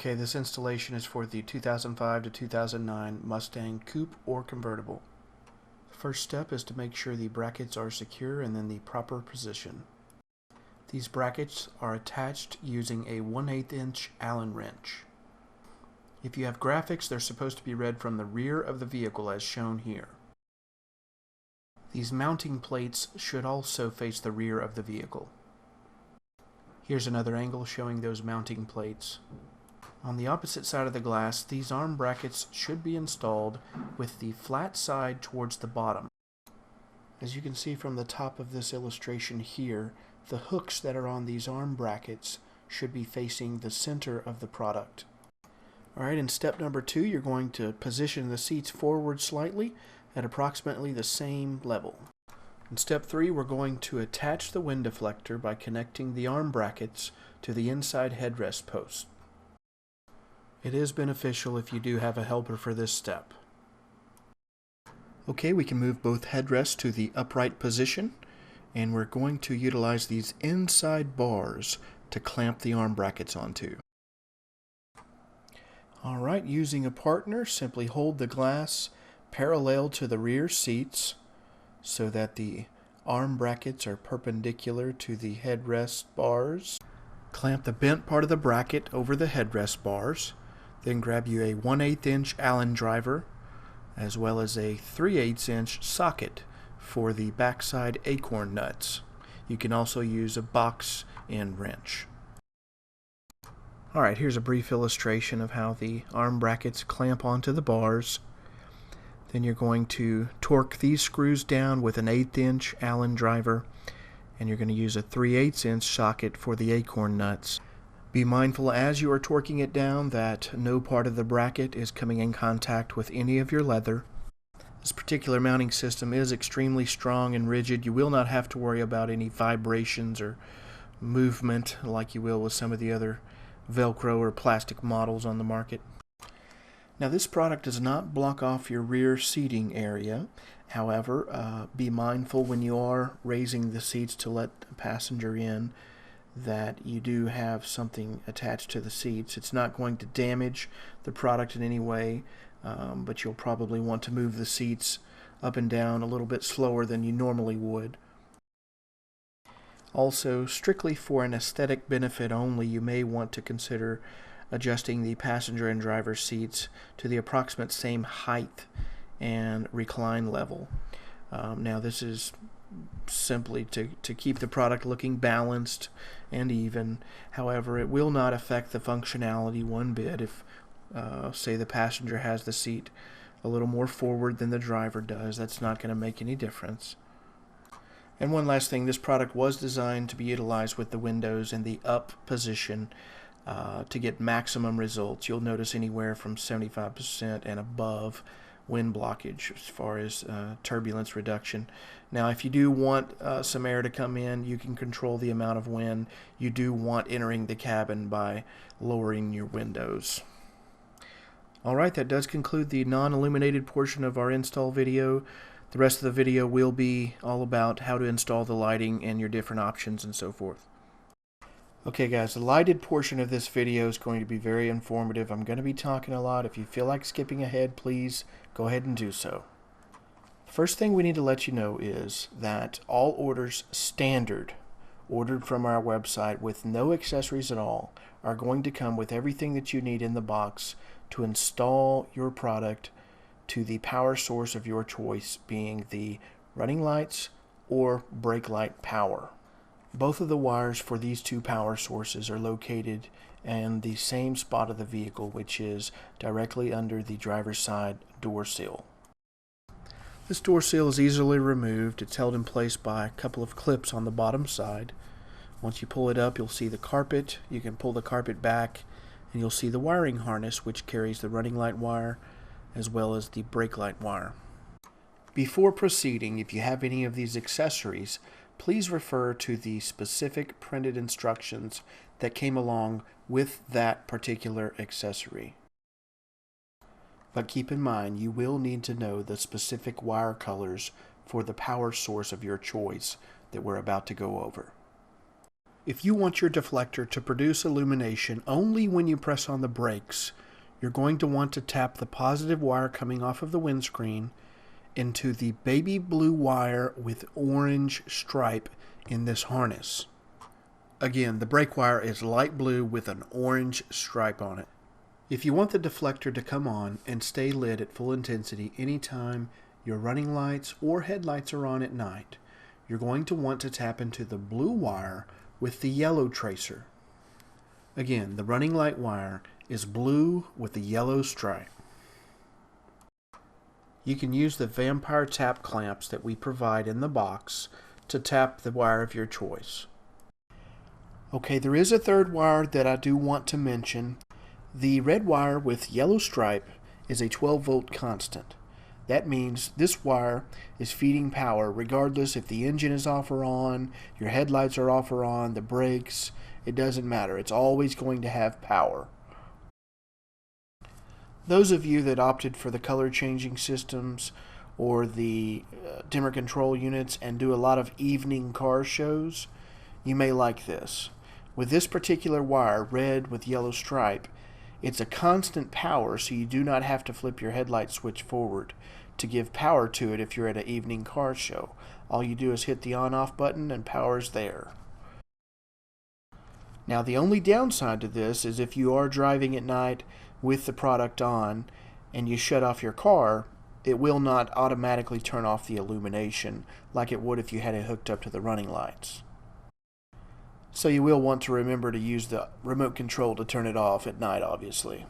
Okay, this installation is for the 2005 to 2009 Mustang Coupe or convertible. The first step is to make sure the brackets are secure and in the proper position. These brackets are attached using a 1/8 inch Allen wrench. If you have graphics, they're supposed to be read from the rear of the vehicle as shown here. These mounting plates should also face the rear of the vehicle. Here's another angle showing those mounting plates. On the opposite side of the glass, these arm brackets should be installed with the flat side towards the bottom. As you can see from the top of this illustration here, the hooks that are on these arm brackets should be facing the center of the product. Alright, in step number 2, you're going to position the seats forward slightly at approximately the same level. In step 3, we're going to attach the wind deflector by connecting the arm brackets to the inside headrest post. It is beneficial if you do have a helper for this step. Okay, we can move both headrests to the upright position, and we're going to utilize these inside bars to clamp the arm brackets onto. Alright, using a partner, simply hold the glass parallel to the rear seats so that the arm brackets are perpendicular to the headrest bars. Clamp the bent part of the bracket over the headrest bars. Then grab you a 1/8 inch Allen driver as well as a 3/8 inch socket for the backside acorn nuts. You can also use a box end wrench. Alright, here's a brief illustration of how the arm brackets clamp onto the bars. Then you're going to torque these screws down with an 1/8 inch Allen driver, and you're going to use a 3/8 inch socket for the acorn nuts. Be mindful as you are torquing it down that no part of the bracket is coming in contact with any of your leather. This particular mounting system is extremely strong and rigid. You will not have to worry about any vibrations or movement like you will with some of the other Velcro or plastic models on the market. Now, this product does not block off your rear seating area. However, be mindful when you are raising the seats to let a passenger in that you do have something attached to the seats. It's not going to damage the product in any way, but you'll probably want to move the seats up and down a little bit slower than you normally would. Also, strictly for an aesthetic benefit only, you may want to consider adjusting the passenger and driver seats to the approximate same height and recline level. Now, this is simply to keep the product looking balanced and even. However, it will not affect the functionality one bit if, say, the passenger has the seat a little more forward than the driver does. That's not going to make any difference. And one last thing, this product was designed to be utilized with the windows in the up position to get maximum results. You'll notice anywhere from 75% and above wind blockage as far as turbulence reduction. Now, if you do want some air to come in, you can control the amount of wind you do want entering the cabin by lowering your windows. Alright, that does conclude the non-illuminated portion of our install video. The rest of the video will be all about how to install the lighting and your different options and so forth. Okay guys, the lighted portion of this video is going to be very informative. I'm going to be talking a lot. If you feel like skipping ahead, please go ahead and do so. First thing we need to let you know is that all orders standard ordered from our website with no accessories at all are going to come with everything that you need in the box to install your product to the power source of your choice, being the running lights or brake light power. Both of the wires for these two power sources are located in the same spot of the vehicle, which is directly under the driver's side door sill. This door sill is easily removed. It's held in place by a couple of clips on the bottom side. Once you pull it up, you'll see the carpet. You can pull the carpet back and you'll see the wiring harness, which carries the running light wire as well as the brake light wire. Before proceeding, if you have any of these accessories, please refer to the specific printed instructions that came along with that particular accessory. But keep in mind, you will need to know the specific wire colors for the power source of your choice that we're about to go over. If you want your deflector to produce illumination only when you press on the brakes, you're going to want to tap the positive wire coming off of the windscreen into the baby blue wire with orange stripe in this harness. Again, the brake wire is light blue with an orange stripe on it. If you want the deflector to come on and stay lit at full intensity anytime your running lights or headlights are on at night, you're going to want to tap into the blue wire with the yellow tracer. Again, the running light wire is blue with the yellow stripe. You can use the vampire tap clamps that we provide in the box to tap the wire of your choice. Okay, there is a third wire that I do want to mention. The red wire with yellow stripe is a 12-volt constant. That means this wire is feeding power regardless if the engine is off or on, your headlights are off or on, the brakes, it doesn't matter. It's always going to have power. Those of you that opted for the color changing systems or the dimmer control units and do a lot of evening car shows, you may like this. With this particular wire, red with yellow stripe, it's a constant power, so you do not have to flip your headlight switch forward to give power to it if you're at an evening car show. All you do is hit the on-off button and power's there. Now the only downside to this is if you are driving at night with the product on and you shut off your car, it will not automatically turn off the illumination like it would if you had it hooked up to the running lights. So you will want to remember to use the remote control to turn it off at night, obviously.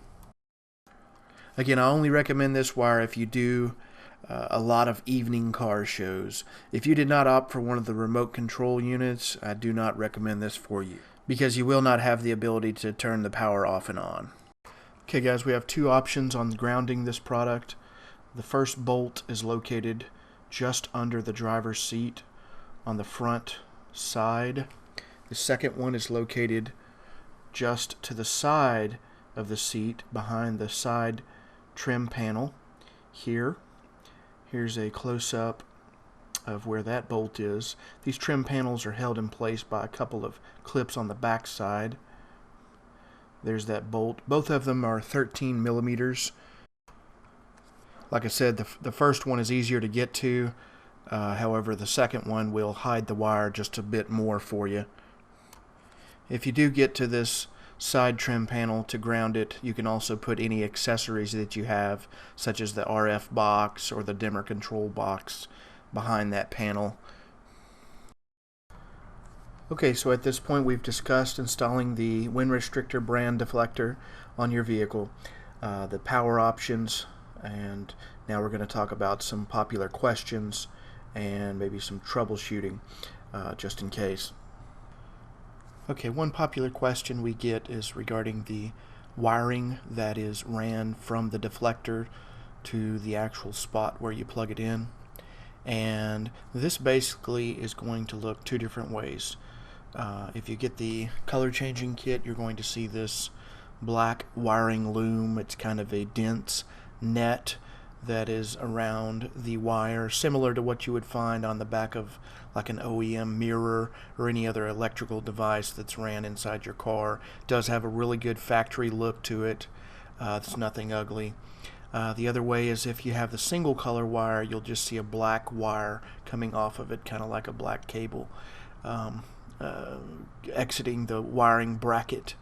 Again, I only recommend this wire if you do a lot of evening car shows. If you did not opt for one of the remote control units, I do not recommend this for you, because you will not have the ability to turn the power off and on. Okay guys, we have two options on grounding this product. The first bolt is located just under the driver's seat on the front side. The second one is located just to the side of the seat behind the side trim panel here. Here's a close-up of where that bolt is. These trim panels are held in place by a couple of clips on the back side. There's that bolt. Both of them are 13 millimeters. Like I said, the first one is easier to get to. However, the second one will hide the wire just a bit more for you. If you do get to this side trim panel to ground it, you can also put any accessories that you have, such as the RF box or the dimmer control box, behind that panel. Okay, so at this point we've discussed installing the Windrestrictor brand deflector on your vehicle, the power options, and now we're going to talk about some popular questions and maybe some troubleshooting just in case. Okay, one popular question we get is regarding the wiring that is ran from the deflector to the actual spot where you plug it in. And this basically is going to look two different ways. If you get the color changing kit, you're going to see this black wiring loom. It's kind of a dense net that is around the wire, similar to what you would find on the back of like an OEM mirror or any other electrical device that's ran inside your car. It does have a really good factory look to it. It's nothing ugly. The other way is if you have the single color wire, you'll just see a black wire coming off of it, kind of like a black cable, exiting the wiring bracket.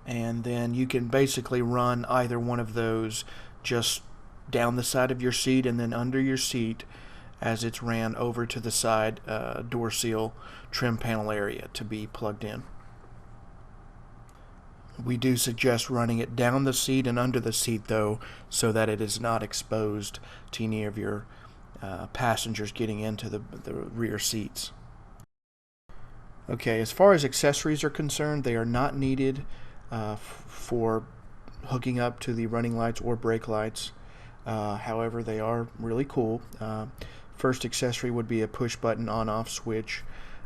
And then you can basically run either one of those just down the side of your seat and then under your seat as it's ran over to the side door seal trim panel area to be plugged in. We do suggest running it down the seat and under the seat though, so that it is not exposed to any of your passengers getting into the rear seats. Okay, as far as accessories are concerned, they are not needed for hooking up to the running lights or brake lights. However, they are really cool. First accessory would be a push button on-off switch.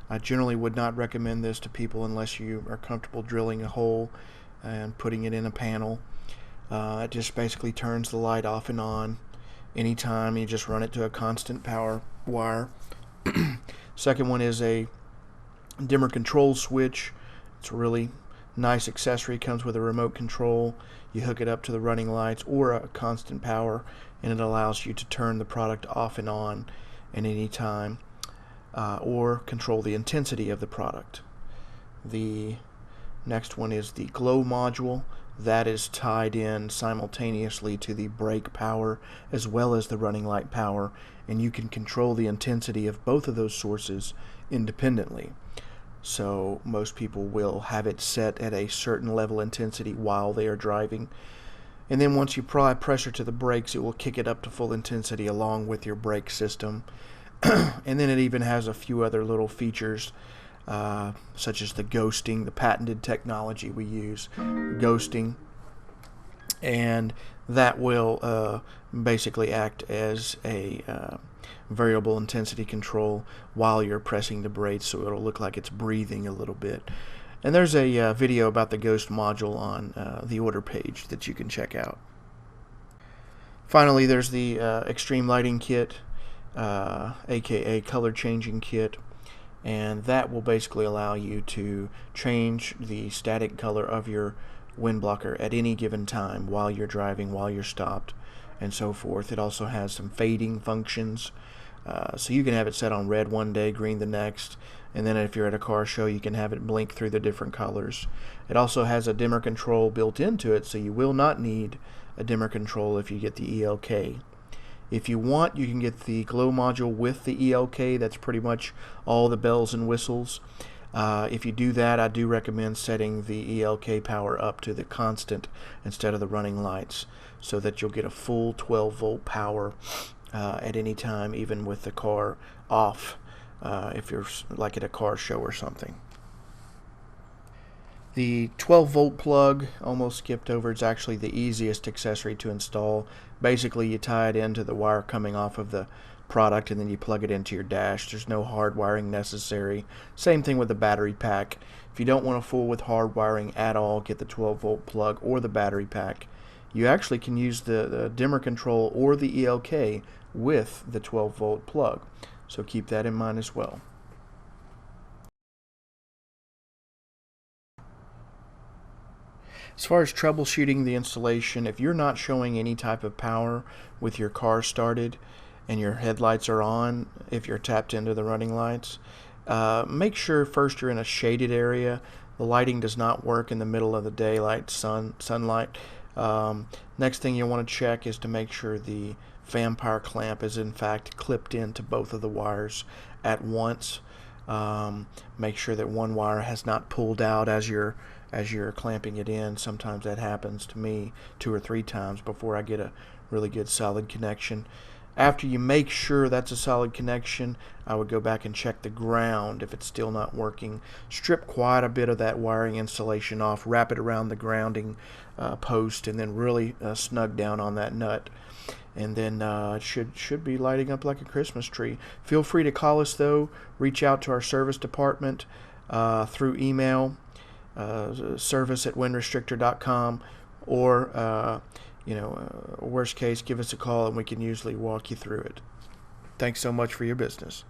I generally would not recommend this to people unless you are comfortable drilling a hole and putting it in a panel. It just basically turns the light off and on anytime. You just run it to a constant power wire. Second one is a dimmer control switch. It's a really nice accessory. Comes with a remote control. You hook it up to the running lights or a constant power, and it allows you to turn the product off and on at any time, or control the intensity of the product. The next one is the glow module. That is tied in simultaneously to the brake power as well as the running light power, and you can control the intensity of both of those sources independently. So most people will have it set at a certain level intensity while they are driving, and then once you apply pressure to the brakes, it will kick it up to full intensity along with your brake system. And then it even has a few other little features, such as the ghosting, the patented technology we use, ghosting, and that will basically act as a variable intensity control while you're pressing the brakes, so it'll look like it's breathing a little bit. And there's a video about the ghost module on the order page that you can check out. Finally, there's the extreme lighting kit, aka color changing kit, and that will basically allow you to change the static color of your wind blocker at any given time while you're driving, while you're stopped, and so forth. It also has some fading functions, so you can have it set on red one day, green the next, and then if you're at a car show, you can have it blink through the different colors. It also has a dimmer control built into it, so you will not need a dimmer control if you get the ELK. If you want, you can get the glow module with the ELK. That's pretty much all the bells and whistles. If you do that, I do recommend setting the ELK power up to the constant instead of the running lights, so that you'll get a full 12-volt power at any time, even with the car off, if you're like at a car show or something. The 12-volt plug, almost skipped over, it's actually the easiest accessory to install. Basically, you tie it into the wire coming off of the product, and then you plug it into your dash. There's no hard wiring necessary. Same thing with the battery pack. If you don't want to fool with hard wiring at all, get the 12-volt plug or the battery pack. You actually can use the dimmer control or the ELK with the 12-volt plug, so keep that in mind as well. As far as troubleshooting the installation, if you're not showing any type of power with your car started and your headlights are on, if you're tapped into the running lights, make sure first you're in a shaded area. The lighting does not work in the middle of the daylight, sunlight. Next thing you want to check is to make sure the vampire clamp is in fact clipped into both of the wires at once. Make sure that one wire has not pulled out as you're clamping it in. Sometimes that happens to me 2 or 3 times before I get a really good solid connection. After you make sure that's a solid connection, I would go back and check the ground if it's still not working. Strip quite a bit of that wiring insulation off, wrap it around the grounding post, and then really snug down on that nut. And then it should be lighting up like a Christmas tree. Feel free to call us though. Reach out to our service department through email, service@windrestrictor.com, or worst case, give us a call and we can usually walk you through it. Thanks so much for your business.